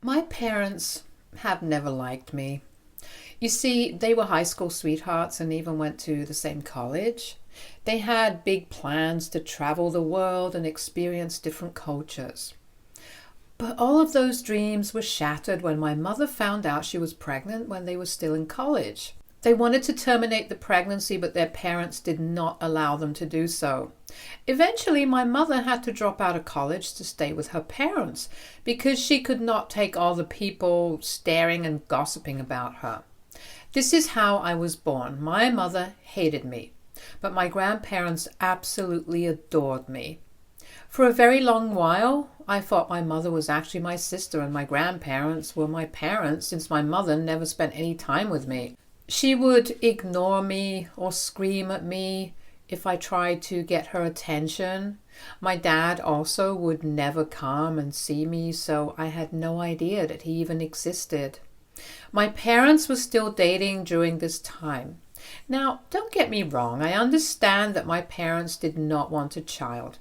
My parents have never liked me. You see, they were high school sweethearts and even went to the same college. They had big plans to travel the world and experience different cultures. But all of those dreams were shattered when my mother found out she was pregnant when they were still in college. They wanted to terminate the pregnancy, but their parents did not allow them to do so. Eventually, my mother had to drop out of college to stay with her parents because she could not take all the people staring and gossiping about her. This is how I was born. My mother hated me, but my grandparents absolutely adored me. For a very long while, I thought my mother was actually my sister and my grandparents were my parents since my mother never spent any time with me. She would ignore me or scream at me if I tried to get her attention. My dad also would never come and see me, so I had no idea that he even existed. My parents were still dating during this time. Now, don't get me wrong, I understand that my parents did not want a child.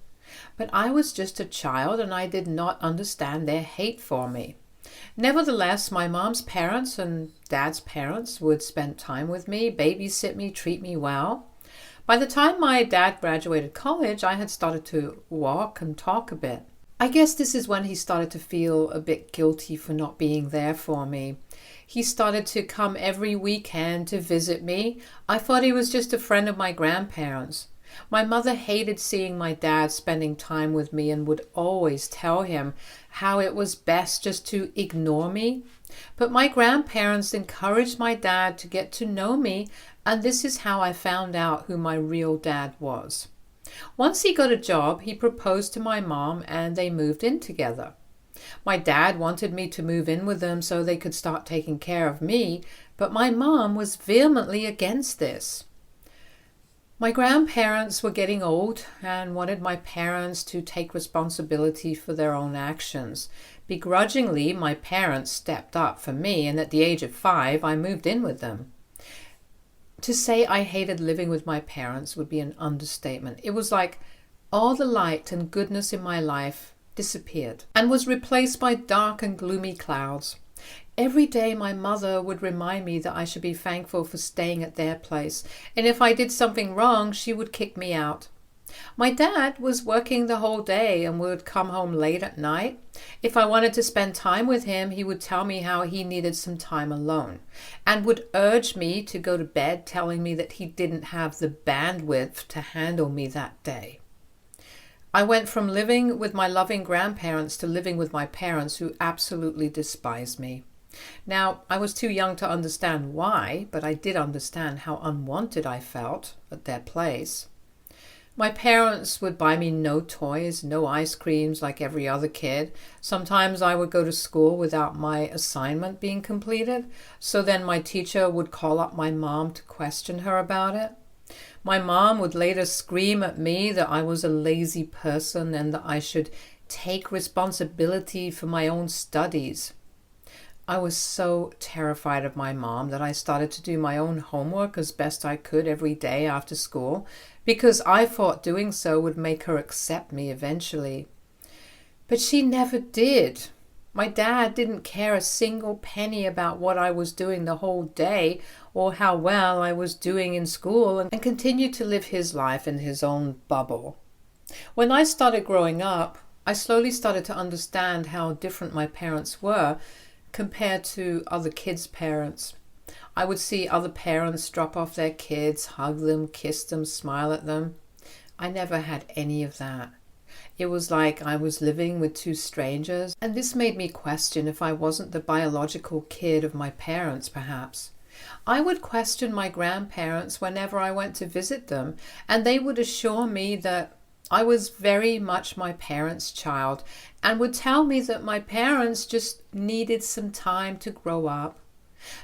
But I was just a child and I did not understand their hate for me. Nevertheless, my mom's parents and dad's parents would spend time with me, babysit me, treat me well. By the time my dad graduated college, I had started to walk and talk a bit. I guess this is when he started to feel a bit guilty for not being there for me. He started to come every weekend to visit me. I thought he was just a friend of my grandparents. My mother hated seeing my dad spending time with me and would always tell him how it was best just to ignore me. But my grandparents encouraged my dad to get to know me, and this is how I found out who my real dad was. Once he got a job, he proposed to my mom and they moved in together. My dad wanted me to move in with them so they could start taking care of me, but my mom was vehemently against this. My grandparents were getting old and wanted my parents to take responsibility for their own actions. Begrudgingly, my parents stepped up for me, and at the age of 5, I moved in with them. To say I hated living with my parents would be an understatement. It was like all the light and goodness in my life disappeared and was replaced by dark and gloomy clouds. Every day my mother would remind me that I should be thankful for staying at their place, and if I did something wrong, she would kick me out. My dad was working the whole day and would come home late at night. If I wanted to spend time with him, he would tell me how he needed some time alone and would urge me to go to bed, telling me that he didn't have the bandwidth to handle me that day. I went from living with my loving grandparents to living with my parents who absolutely despised me. Now, I was too young to understand why, but I did understand how unwanted I felt at their place. My parents would buy me no toys, no ice creams like every other kid. Sometimes I would go to school without my assignment being completed, so then my teacher would call up my mom to question her about it. My mom would later scream at me that I was a lazy person and that I should take responsibility for my own studies. I was so terrified of my mom that I started to do my own homework as best I could every day after school because I thought doing so would make her accept me eventually. But she never did. My dad didn't care a single penny about what I was doing the whole day or how well I was doing in school and continued to live his life in his own bubble. When I started growing up, I slowly started to understand how different my parents were compared to other kids' parents. I would see other parents drop off their kids, hug them, kiss them, smile at them. I never had any of that. It was like I was living with two strangers, and this made me question if I wasn't the biological kid of my parents, perhaps. I would question my grandparents whenever I went to visit them, and they would assure me that I was very much my parents' child and would tell me that my parents just needed some time to grow up.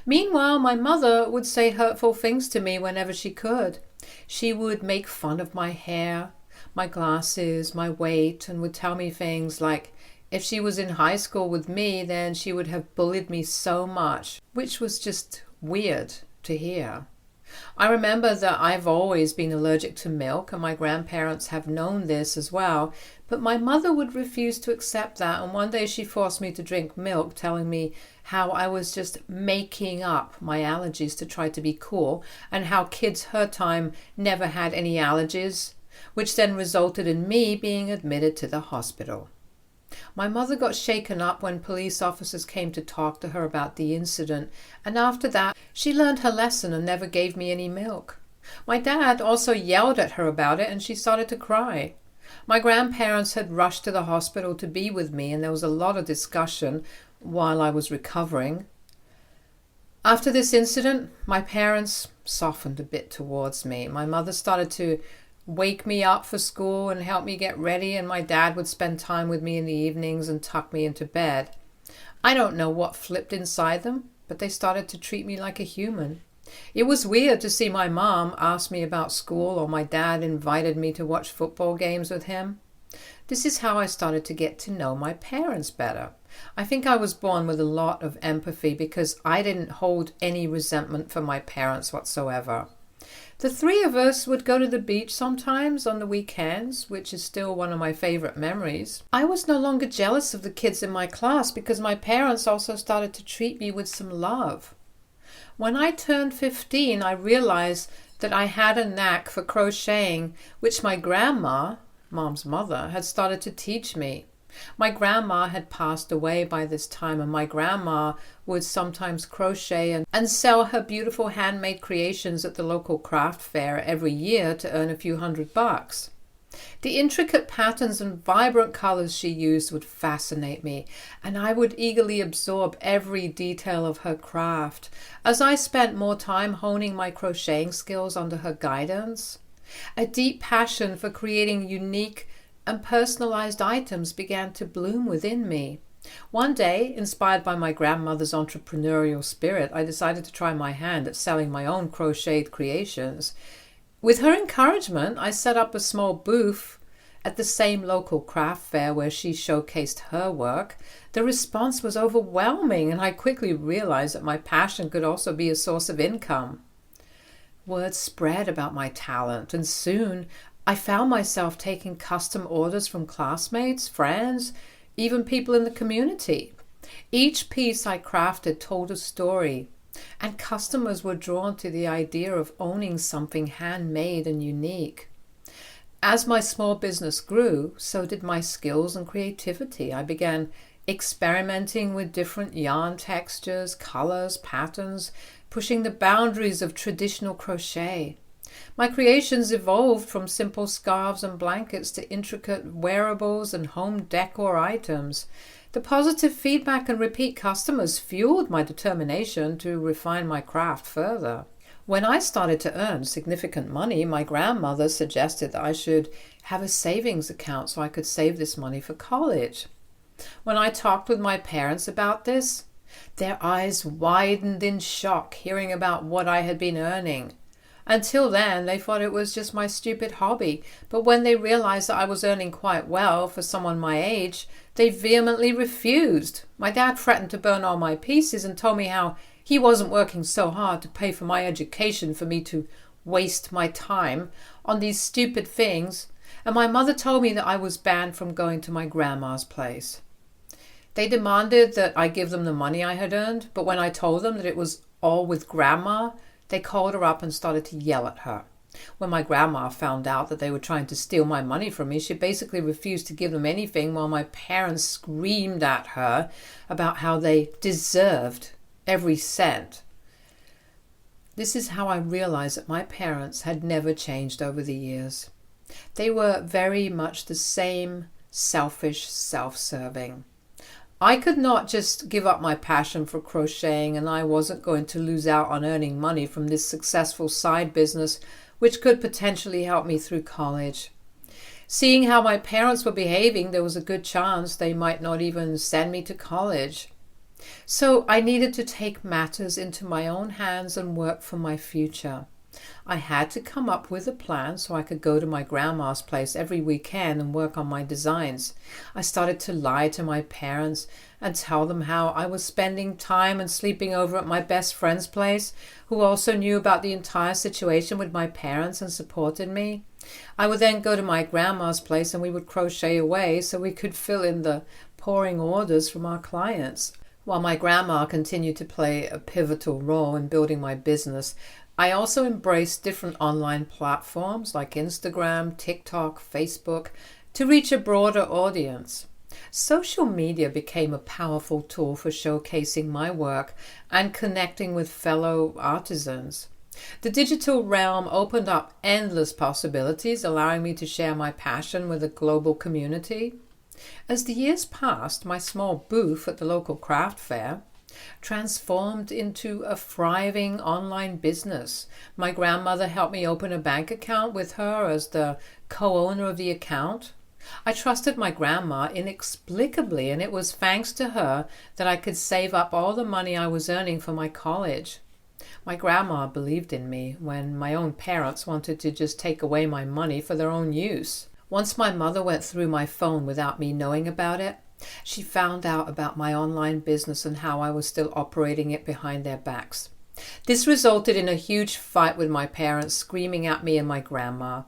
Meanwhile, my mother would say hurtful things to me whenever she could. She would make fun of my hair, my glasses, my weight, and would tell me things like if she was in high school with me, then she would have bullied me so much, which was just weird to hear. I remember that I've always been allergic to milk, and my grandparents have known this as well, But my mother would refuse to accept that, and one day she forced me to drink milk, telling me how I was just making up my allergies to try to be cool, and how kids her time never had any allergies, which then resulted in me being admitted to the hospital. My mother got shaken up when police officers came to talk to her about the incident, and after that she learned her lesson and never gave me any milk. My dad also yelled at her about it, and she started to cry. My grandparents had rushed to the hospital to be with me, and there was a lot of discussion while I was recovering. After this incident, my parents softened a bit towards me. My mother started to wake me up for school and help me get ready, and my dad would spend time with me in the evenings and tuck me into bed. I don't know what flipped inside them, but they started to treat me like a human. It was weird to see my mom ask me about school, or my dad invited me to watch football games with him. This is how I started to get to know my parents better. I think I was born with a lot of empathy because I didn't hold any resentment for my parents whatsoever. The three of us would go to the beach sometimes on the weekends, which is still one of my favorite memories. I was no longer jealous of the kids in my class because my parents also started to treat me with some love. When I turned 15, I realized that I had a knack for crocheting, which my grandma, Mom's mother, had started to teach me. My grandma had passed away by this time, and my grandma would sometimes crochet and sell her beautiful handmade creations at the local craft fair every year to earn a few $100. The intricate patterns and vibrant colors she used would fascinate me, and I would eagerly absorb every detail of her craft. As I spent more time honing my crocheting skills under her guidance, a deep passion for creating unique and personalized items began to bloom within me. One day, inspired by my grandmother's entrepreneurial spirit, I decided to try my hand at selling my own crocheted creations. With her encouragement, I set up a small booth at the same local craft fair where she showcased her work. The response was overwhelming, and I quickly realized that my passion could also be a source of income. Word spread about my talent, and soon I found myself taking custom orders from classmates, friends, even people in the community. Each piece I crafted told a story, and customers were drawn to the idea of owning something handmade and unique. As my small business grew, so did my skills and creativity. I began experimenting with different yarn textures, colors, patterns, pushing the boundaries of traditional crochet. My creations evolved from simple scarves and blankets to intricate wearables and home decor items. The positive feedback and repeat customers fueled my determination to refine my craft further. When I started to earn significant money, my grandmother suggested that I should have a savings account so I could save this money for college. When I talked with my parents about this, their eyes widened in shock hearing about what I had been earning. Until then, they thought it was just my stupid hobby, but when they realized that I was earning quite well for someone my age, they vehemently refused. My dad threatened to burn all my pieces and told me how he wasn't working so hard to pay for my education for me to waste my time on these stupid things, and my mother told me that I was banned from going to my grandma's place. They demanded that I give them the money I had earned, but when I told them that it was all with grandma, they called her up and started to yell at her. When my grandma found out that they were trying to steal my money from me, she basically refused to give them anything, while my parents screamed at her about how they deserved every cent. This is how I realized that my parents had never changed over the years. They were very much the same, selfish, self-serving. I could not just give up my passion for crocheting, and I wasn't going to lose out on earning money from this successful side business, which could potentially help me through college. Seeing how my parents were behaving, there was a good chance they might not even send me to college. So I needed to take matters into my own hands and work for my future. I had to come up with a plan so I could go to my grandma's place every weekend and work on my designs. I started to lie to my parents and tell them how I was spending time and sleeping over at my best friend's place, who also knew about the entire situation with my parents and supported me. I would then go to my grandma's place and we would crochet away so we could fill in the pouring orders from our clients. While my grandma continued to play a pivotal role in building my business, I also embraced different online platforms like Instagram, TikTok, Facebook to reach a broader audience. Social media became a powerful tool for showcasing my work and connecting with fellow artisans. The digital realm opened up endless possibilities, allowing me to share my passion with a global community. As the years passed, my small booth at the local craft fair transformed into a thriving online business. My grandmother helped me open a bank account with her as the co-owner of the account. I trusted my grandma inexplicably, and it was thanks to her that I could save up all the money I was earning for my college. My grandma believed in me when my own parents wanted to just take away my money for their own use. Once my mother went through my phone without me knowing about it, she found out about my online business and how I was still operating it behind their backs. This resulted in a huge fight with my parents screaming at me and my grandma.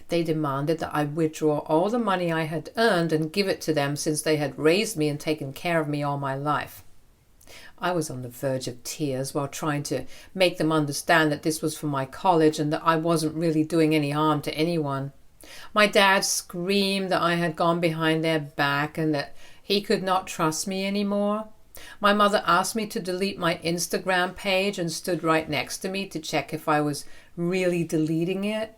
They demanded that I withdraw all the money I had earned and give it to them since they had raised me and taken care of me all my life. I was on the verge of tears while trying to make them understand that this was for my college and that I wasn't really doing any harm to anyone. My dad screamed that I had gone behind their back and that he could not trust me anymore. My mother asked me to delete my Instagram page and stood right next to me to check if I was really deleting it.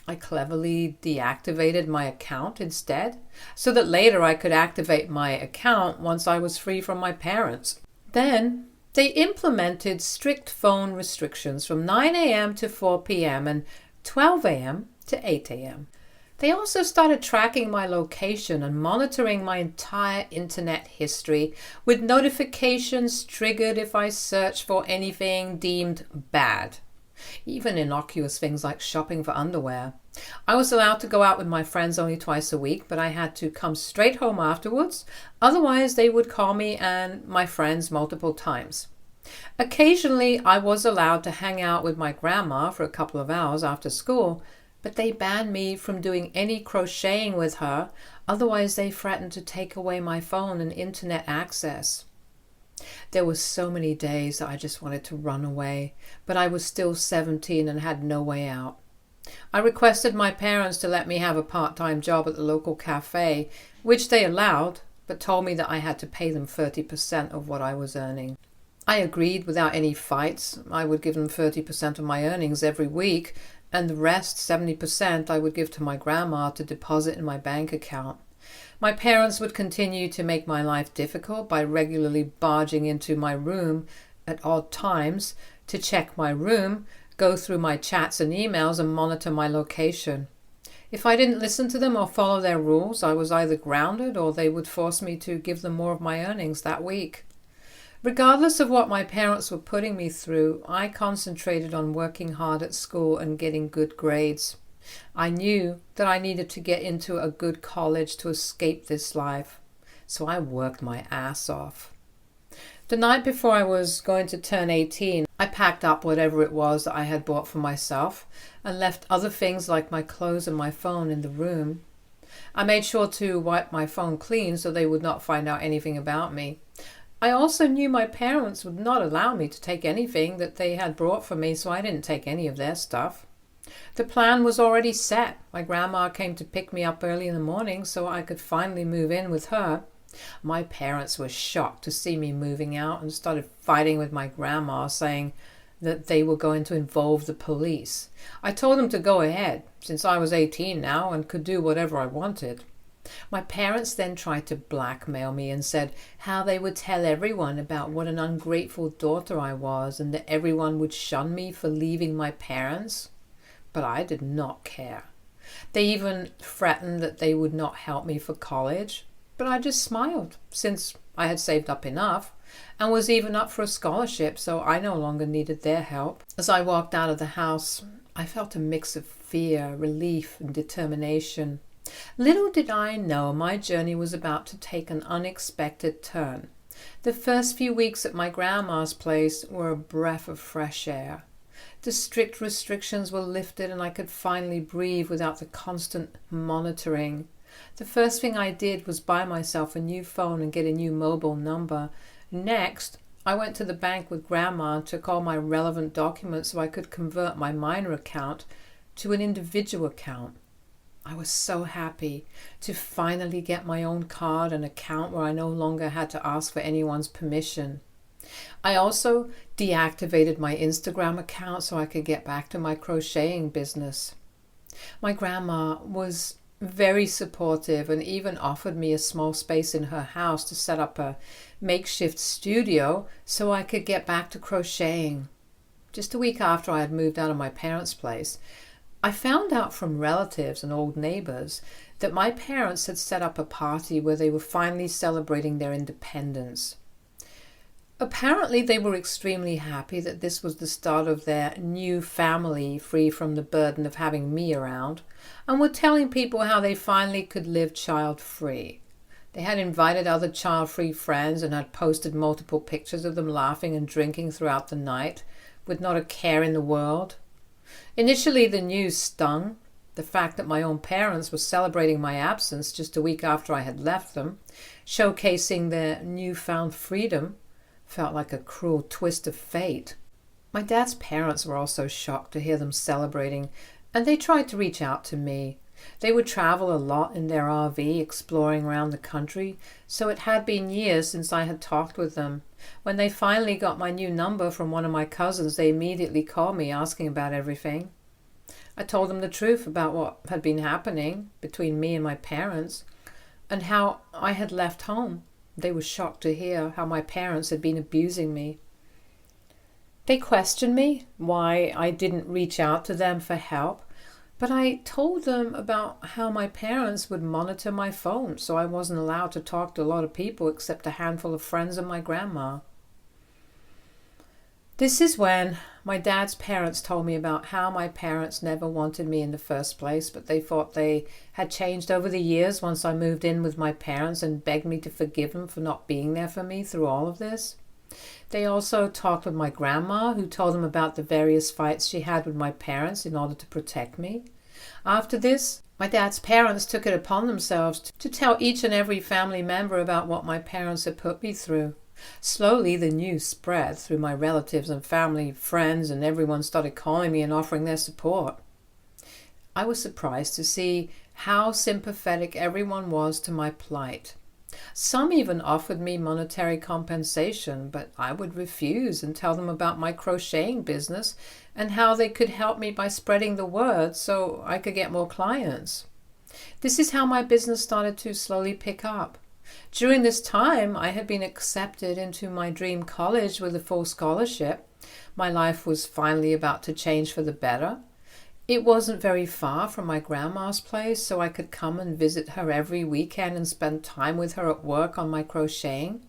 I cleverly deactivated my account instead, so that later I could activate my account once I was free from my parents. Then they implemented strict phone restrictions from 9 a.m. to 4 p.m. and 12 a.m. to 8 a.m. They also started tracking my location and monitoring my entire internet history with notifications triggered if I searched for anything deemed bad. Even innocuous things like shopping for underwear. I was allowed to go out with my friends only twice a week, but I had to come straight home afterwards. Otherwise, they would call me and my friends multiple times. Occasionally, I was allowed to hang out with my grandma for a couple of hours after school, but they banned me from doing any crocheting with her. Otherwise, they threatened to take away my phone and internet access. There were so many days that I just wanted to run away, but I was still 17 and had no way out. I requested my parents to let me have a part-time job at the local cafe, which they allowed, but told me that I had to pay them 30% of what I was earning. I agreed without any fights. I would give them 30% of my earnings every week, and the rest, 70%, I would give to my grandma to deposit in my bank account. My parents would continue to make my life difficult by regularly barging into my room at odd times to check my room, go through my chats and emails, and monitor my location. If I didn't listen to them or follow their rules, I was either grounded or they would force me to give them more of my earnings that week. Regardless of what my parents were putting me through, I concentrated on working hard at school and getting good grades. I knew that I needed to get into a good college to escape this life, so I worked my ass off. The night before I was going to turn 18, I packed up whatever it was that I had bought for myself and left other things like my clothes and my phone in the room. I made sure to wipe my phone clean so they would not find out anything about me. I also knew my parents would not allow me to take anything that they had brought for me, so I didn't take any of their stuff. The plan was already set. My grandma came to pick me up early in the morning so I could finally move in with her. My parents were shocked to see me moving out and started fighting with my grandma, saying that they were going to involve the police. I told them to go ahead, since I was 18 now and could do whatever I wanted. My parents then tried to blackmail me and said how they would tell everyone about what an ungrateful daughter I was and that everyone would shun me for leaving my parents. But I did not care. They even threatened that they would not help me for college, but I just smiled since I had saved up enough and was even up for a scholarship, so I no longer needed their help. As I walked out of the house, I felt a mix of fear, relief, and determination. Little did I know my journey was about to take an unexpected turn. The first few weeks at my grandma's place were a breath of fresh air. The strict restrictions were lifted and I could finally breathe without the constant monitoring. The first thing I did was buy myself a new phone and get a new mobile number. Next, I went to the bank with Grandma and took all my relevant documents so I could convert my minor account to an individual account. I was so happy to finally get my own card and account where I no longer had to ask for anyone's permission. I also deactivated my Instagram account so I could get back to my crocheting business. My grandma was very supportive and even offered me a small space in her house to set up a makeshift studio so I could get back to crocheting. Just a week after I had moved out of my parents' place, I found out from relatives and old neighbors that my parents had set up a party where they were finally celebrating their independence. Apparently, they were extremely happy that this was the start of their new family, free from the burden of having me around, and were telling people how they finally could live child-free. They had invited other child-free friends and had posted multiple pictures of them laughing and drinking throughout the night, with not a care in the world. Initially, the news stung. The fact that my own parents were celebrating my absence just a week after I had left them, showcasing their newfound freedom, felt like a cruel twist of fate. My dad's parents were also shocked to hear them celebrating, and they tried to reach out to me. They would travel a lot in their RV, exploring around the country, so it had been years since I had talked with them. When they finally got my new number from one of my cousins, they immediately called me asking about everything. I told them the truth about what had been happening between me and my parents and how I had left home. They were shocked to hear how my parents had been abusing me. They questioned me why I didn't reach out to them for help, but I told them about how my parents would monitor my phone, so I wasn't allowed to talk to a lot of people except a handful of friends and my grandma. This is when my dad's parents told me about how my parents never wanted me in the first place, but they thought they had changed over the years once I moved in with my parents and begged me to forgive them for not being there for me through all of this. They also talked with my grandma, who told them about the various fights she had with my parents in order to protect me. After this, my dad's parents took it upon themselves to tell each and every family member about what my parents had put me through. Slowly, the news spread through my relatives and family, friends, and everyone started calling me and offering their support. I was surprised to see how sympathetic everyone was to my plight. Some even offered me monetary compensation, but I would refuse and tell them about my crocheting business and how they could help me by spreading the word so I could get more clients. This is how my business started to slowly pick up. During this time, I had been accepted into my dream college with a full scholarship. My life was finally about to change for the better. It wasn't very far from my grandma's place, so I could come and visit her every weekend and spend time with her at work on my crocheting.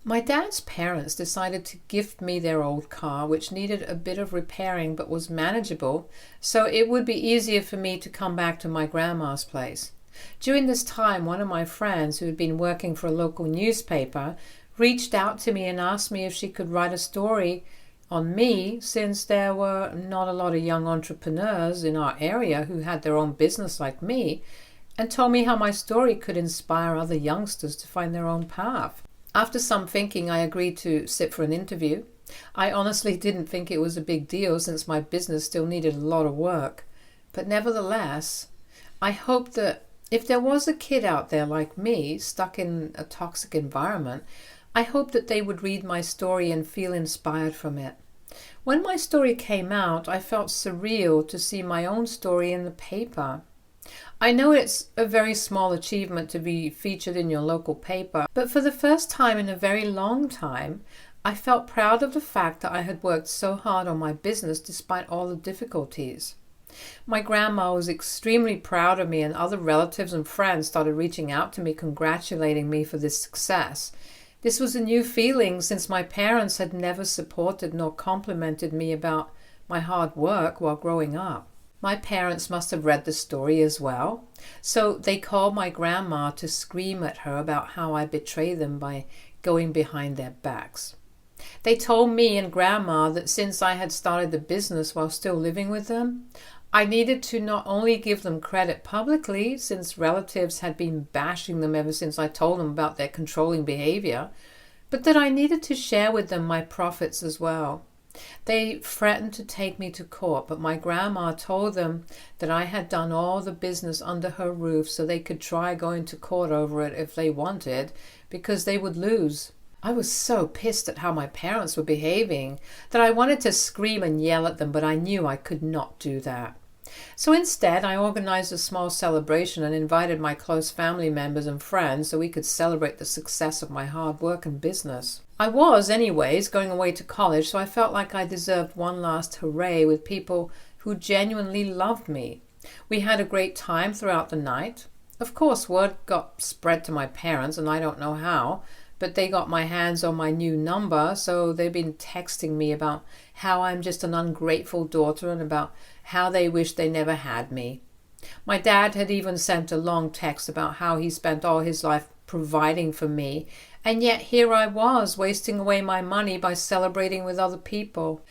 My dad's parents decided to gift me their old car, which needed a bit of repairing but was manageable, so it would be easier for me to come back to my grandma's place. During this time, one of my friends, who had been working for a local newspaper, reached out to me and asked me if she could write a story on me, since there were not a lot of young entrepreneurs in our area who had their own business like me, and told me how my story could inspire other youngsters to find their own path. After some thinking, I agreed to sit for an interview. I honestly didn't think it was a big deal since my business still needed a lot of work. But nevertheless, I hoped that if there was a kid out there like me, stuck in a toxic environment, I hoped that they would read my story and feel inspired from it. When my story came out, I felt surreal to see my own story in the paper. I know it's a very small achievement to be featured in your local paper, but for the first time in a very long time, I felt proud of the fact that I had worked so hard on my business despite all the difficulties. My grandma was extremely proud of me, and other relatives and friends started reaching out to me, congratulating me for this success. This was a new feeling since my parents had never supported nor complimented me about my hard work while growing up. My parents must have read the story as well, so they called my grandma to scream at her about how I betrayed them by going behind their backs. They told me and Grandma that since I had started the business while still living with them, I needed to not only give them credit publicly, since relatives had been bashing them ever since I told them about their controlling behavior, but that I needed to share with them my profits as well. They threatened to take me to court, but my grandma told them that I had done all the business under her roof so they could try going to court over it if they wanted, because they would lose. I was so pissed at how my parents were behaving that I wanted to scream and yell at them, but I knew I could not do that. So instead, I organized a small celebration and invited my close family members and friends so we could celebrate the success of my hard work and business. I was, anyways, going away to college, so I felt like I deserved one last hooray with people who genuinely loved me. We had a great time throughout the night. Of course, word got spread to my parents, and I don't know how, but they got my hands on my new number, so they've been texting me about how I'm just an ungrateful daughter and about how they wish they never had me. My dad had even sent a long text about how he spent all his life providing for me, and yet here I was wasting away my money by celebrating with other people.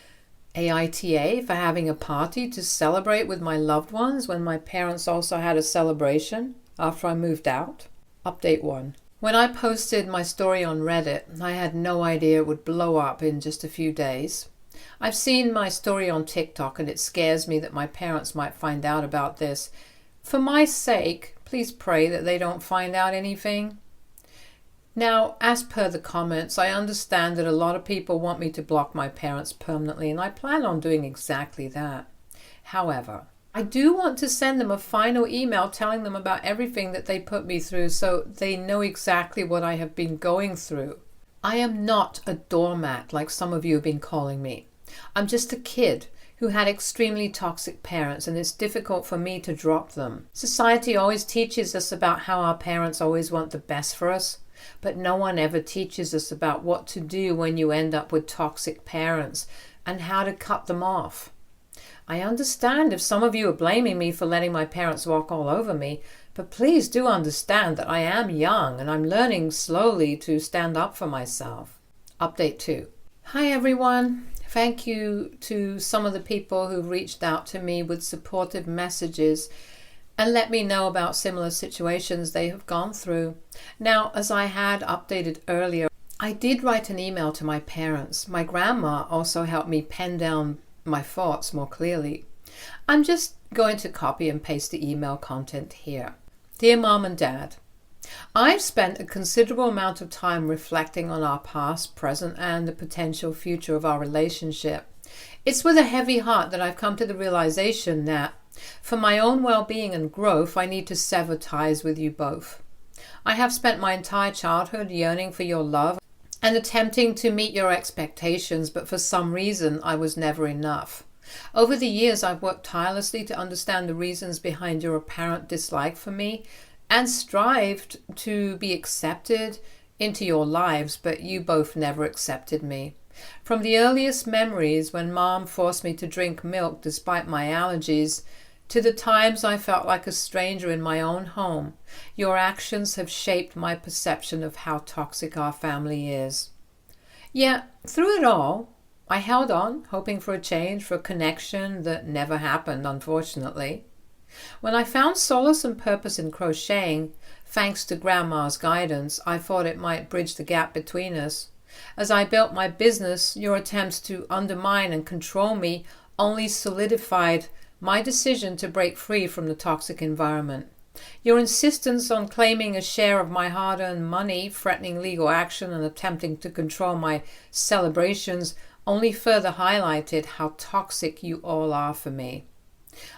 AITA for having a party to celebrate with my loved ones when my parents also had a celebration after I moved out. Update 1. When I posted my story on Reddit, I had no idea it would blow up in just a few days. I've seen my story on TikTok and it scares me that my parents might find out about this. For my sake, please pray that they don't find out anything. Now, as per the comments, I understand that a lot of people want me to block my parents permanently, and I plan on doing exactly that. However, I do want to send them a final email telling them about everything that they put me through so they know exactly what I have been going through. I am not a doormat like some of you have been calling me. I'm just a kid who had extremely toxic parents, and it's difficult for me to drop them. Society always teaches us about how our parents always want the best for us, but no one ever teaches us about what to do when you end up with toxic parents and how to cut them off. I understand if some of you are blaming me for letting my parents walk all over me, but please do understand that I am young and I'm learning slowly to stand up for myself. Update 2. Hi everyone. Thank you to some of the people who've reached out to me with supportive messages and let me know about similar situations they have gone through. Now, as I had updated earlier, I did write an email to my parents. My grandma also helped me pen down my thoughts more clearly. I'm just going to copy and paste the email content here. Dear Mom and Dad, I've spent a considerable amount of time reflecting on our past, present, and the potential future of our relationship. It's with a heavy heart that I've come to the realization that, for my own well-being and growth, I need to sever ties with you both. I have spent my entire childhood yearning for your love and attempting to meet your expectations, but for some reason I was never enough. Over the years, I've worked tirelessly to understand the reasons behind your apparent dislike for me and strived to be accepted into your lives, but you both never accepted me. From the earliest memories when Mom forced me to drink milk despite my allergies, to the times I felt like a stranger in my own home, your actions have shaped my perception of how toxic our family is. Yet, through it all, I held on, hoping for a change, for a connection that never happened, unfortunately. When I found solace and purpose in crocheting, thanks to Grandma's guidance, I thought it might bridge the gap between us. As I built my business, your attempts to undermine and control me only solidified my decision to break free from the toxic environment. Your insistence on claiming a share of my hard-earned money, threatening legal action, and attempting to control my celebrations only further highlighted how toxic you all are for me.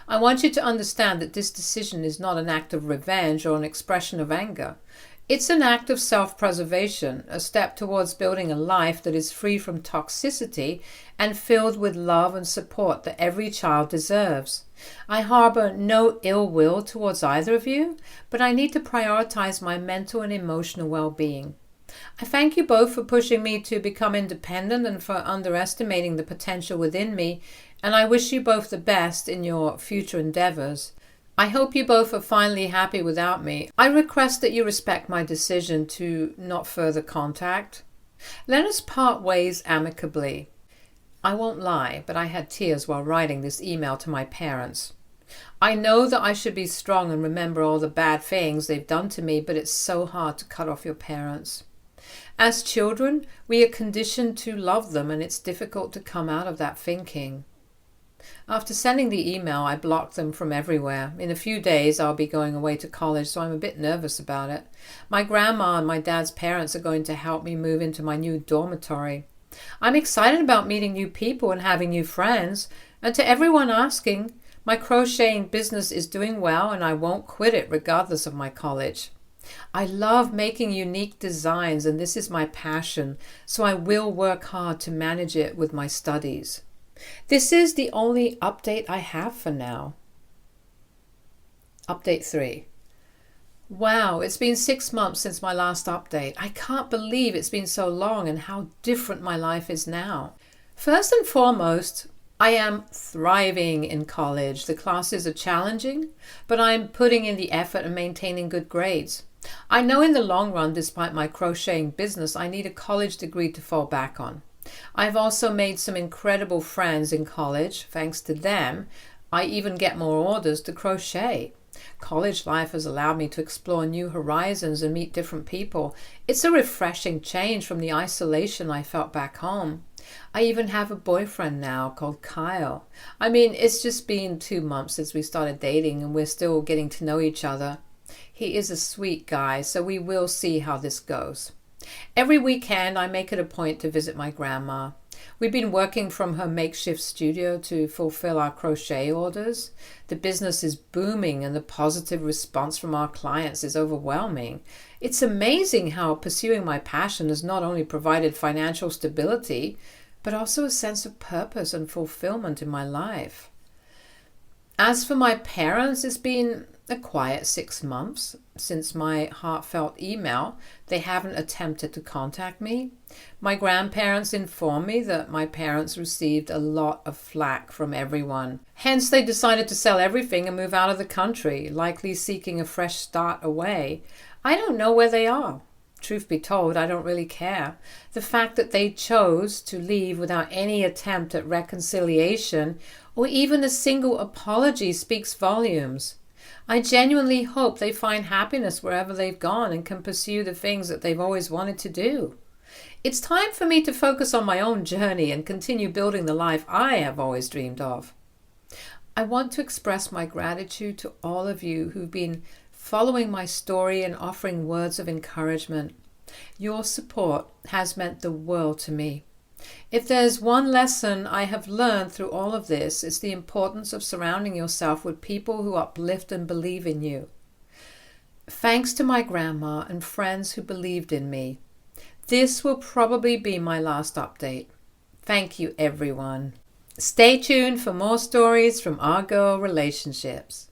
I want you to understand that this decision is not an act of revenge or an expression of anger. It's an act of self-preservation, a step towards building a life that is free from toxicity and filled with love and support that every child deserves. I harbor no ill will towards either of you, but I need to prioritize my mental and emotional well-being. I thank you both for pushing me to become independent and for underestimating the potential within me, and I wish you both the best in your future endeavors. I hope you both are finally happy without me. I request that you respect my decision to not further contact. Let us part ways amicably. I won't lie, but I had tears while writing this email to my parents. I know that I should be strong and remember all the bad things they've done to me, but it's so hard to cut off your parents. As children, we are conditioned to love them, and it's difficult to come out of that thinking. After sending the email, I blocked them from everywhere. In a few days, I'll be going away to college, so I'm a bit nervous about it. My grandma and my dad's parents are going to help me move into my new dormitory. I'm excited about meeting new people and having new friends. And to everyone asking, my crocheting business is doing well, and I won't quit it regardless of my college. I love making unique designs, and this is my passion, so I will work hard to manage it with my studies. This is the only update I have for now. Update 3. Wow, it's been 6 months since my last update. I can't believe it's been so long and how different my life is now. First and foremost, I am thriving in college. The classes are challenging, but I'm putting in the effort and maintaining good grades. I know in the long run, despite my crocheting business, I need a college degree to fall back on. I've also made some incredible friends in college. Thanks to them, I even get more orders to crochet. College life has allowed me to explore new horizons and meet different people. It's a refreshing change from the isolation I felt back home. I even have a boyfriend now called Kyle. I mean, it's just been 2 months since we started dating, and we're still getting to know each other. He is a sweet guy, so we will see how this goes. Every weekend, I make it a point to visit my grandma. We've been working from her makeshift studio to fulfill our crochet orders. The business is booming, and the positive response from our clients is overwhelming. It's amazing how pursuing my passion has not only provided financial stability, but also a sense of purpose and fulfillment in my life. As for my parents, it's been a quiet 6 months since my heartfelt email. They haven't attempted to contact me. My grandparents informed me that my parents received a lot of flack from everyone. Hence, they decided to sell everything and move out of the country, likely seeking a fresh start away. I don't know where they are. Truth be told, I don't really care. The fact that they chose to leave without any attempt at reconciliation or even a single apology speaks volumes. I genuinely hope they find happiness wherever they've gone and can pursue the things that they've always wanted to do. It's time for me to focus on my own journey and continue building the life I have always dreamed of. I want to express my gratitude to all of you who've been following my story and offering words of encouragement. Your support has meant the world to me. If there's one lesson I have learned through all of this, it's the importance of surrounding yourself with people who uplift and believe in you. Thanks to my grandma and friends who believed in me. This will probably be my last update. Thank you, everyone. Stay tuned for more stories from our girl relationships.